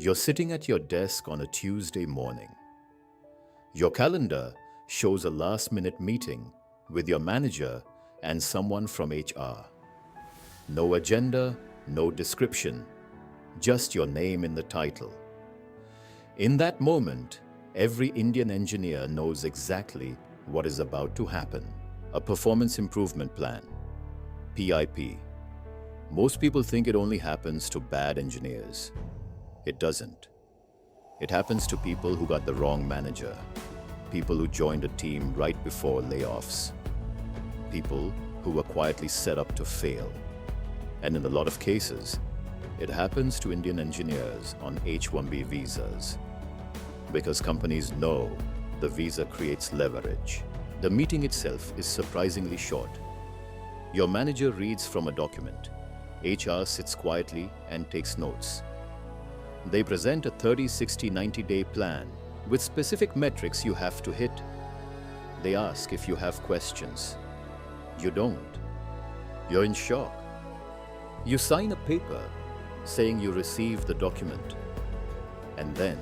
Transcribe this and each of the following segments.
You're sitting at your desk on a Tuesday morning. Your calendar shows a last-minute meeting with your manager and someone from HR. No agenda, no description, just your name in the title. In that moment, every Indian engineer knows exactly what is about to happen. A performance improvement plan, PIP. Most people think it only happens to bad engineers. It doesn't. It happens to people who got the wrong manager, people who joined a team right before layoffs, people who were quietly set up to fail. And in a lot of cases, it happens to Indian engineers on H-1B visas. Because companies know the visa creates leverage. The meeting itself is surprisingly short. Your manager reads from a document. HR sits quietly and takes notes. They present a 30, 60, 90-day plan with specific metrics you have to hit. They ask if you have questions. You don't. You're in shock. You sign a paper saying you received the document. And then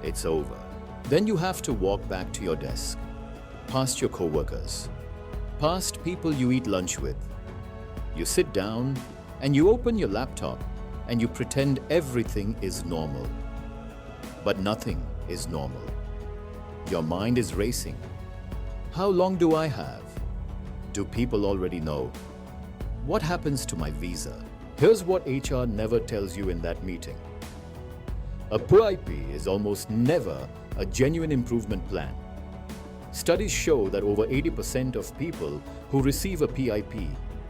it's over. Then you have to walk back to your desk, past your coworkers, past people you eat lunch with. You sit down and you open your laptop and you pretend everything is normal. But nothing is normal. Your mind is racing. How long do I have? Do people already know? What happens to my visa? Here's what HR never tells you in that meeting. A PIP is almost never a genuine improvement plan. Studies show that over 80% of people who receive a PIP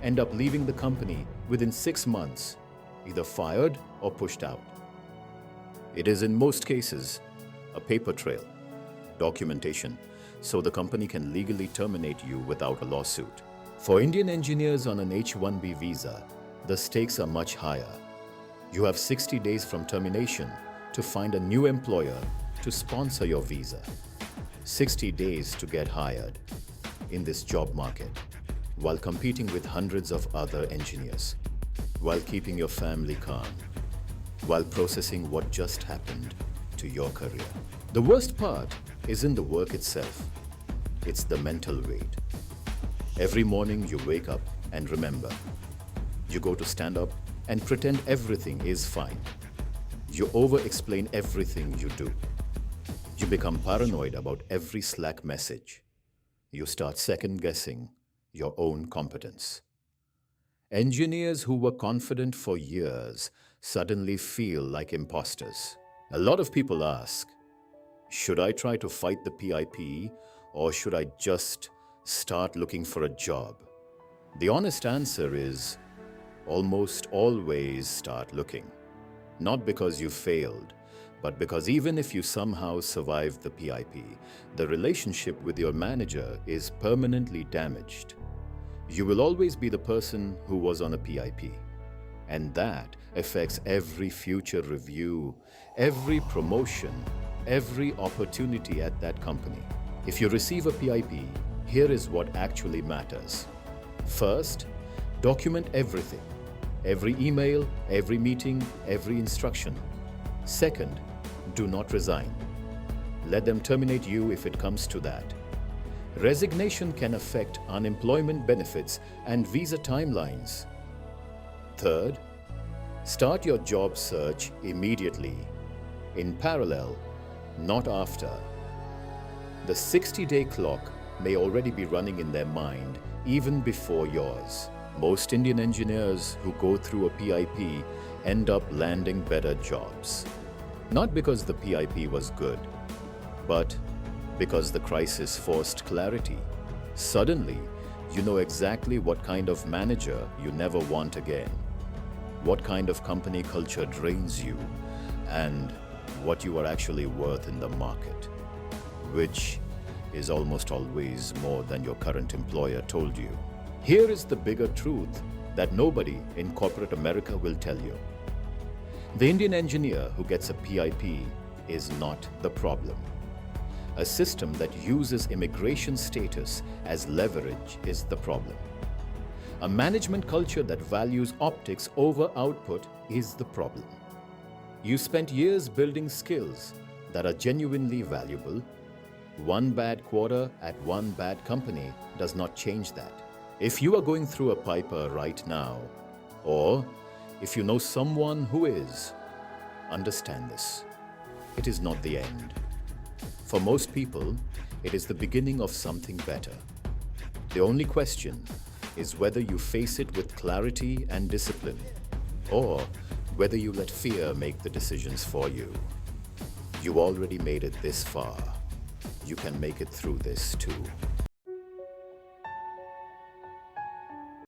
end up leaving the company within 6 months, either fired or pushed out. It is in most cases a paper trail, documentation, so the company can legally terminate you without a lawsuit. For Indian engineers on an H-1B visa, the stakes are much higher. You have 60 days from termination to find a new employer to sponsor your visa. 60 days to get hired in this job market, while competing with hundreds of other engineers, while keeping your family calm, while processing what just happened to your career. The worst part isn't the work itself, it's the mental weight. Every morning you wake up and remember. You go to stand up and pretend everything is fine. You over-explain everything you do. You become paranoid about every Slack message. You start second-guessing your own competence. Engineers who were confident for years suddenly feel like imposters. A lot of people ask, should I try to fight the PIP or should I just start looking for a job? The honest answer is almost always start looking. Not because you failed, but because even if you somehow survived the PIP, the relationship with your manager is permanently damaged. You will always be the person who was on a PIP, and that affects every future review, every promotion, every opportunity at that company. If you receive a PIP, here is what actually matters. First, document everything. Every email, every meeting, every instruction. Second, do not resign. Let them terminate you if it comes to that. Resignation can affect unemployment benefits and visa timelines. Third, start your job search immediately, in parallel, not after. The 60-day clock may already be running in their mind even before yours. Most Indian engineers who go through a PIP end up landing better jobs. Not because the PIP was good, but because the crisis forced clarity. Suddenly, you know exactly what kind of manager you never want again, what kind of company culture drains you, and what you are actually worth in the market, which is almost always more than your current employer told you. Here is the bigger truth that nobody in corporate America will tell you. The Indian engineer who gets a PIP is not the problem. A system that uses immigration status as leverage is the problem. A management culture that values optics over output is the problem. You spent years building skills that are genuinely valuable. One bad quarter at one bad company does not change that. If you are going through a Piper right now, or if you know someone who is, understand this. It is not the end. For most people, it is the beginning of something better. The only question is whether you face it with clarity and discipline, or whether you let fear make the decisions for you. You already made it this far. You can make it through this too.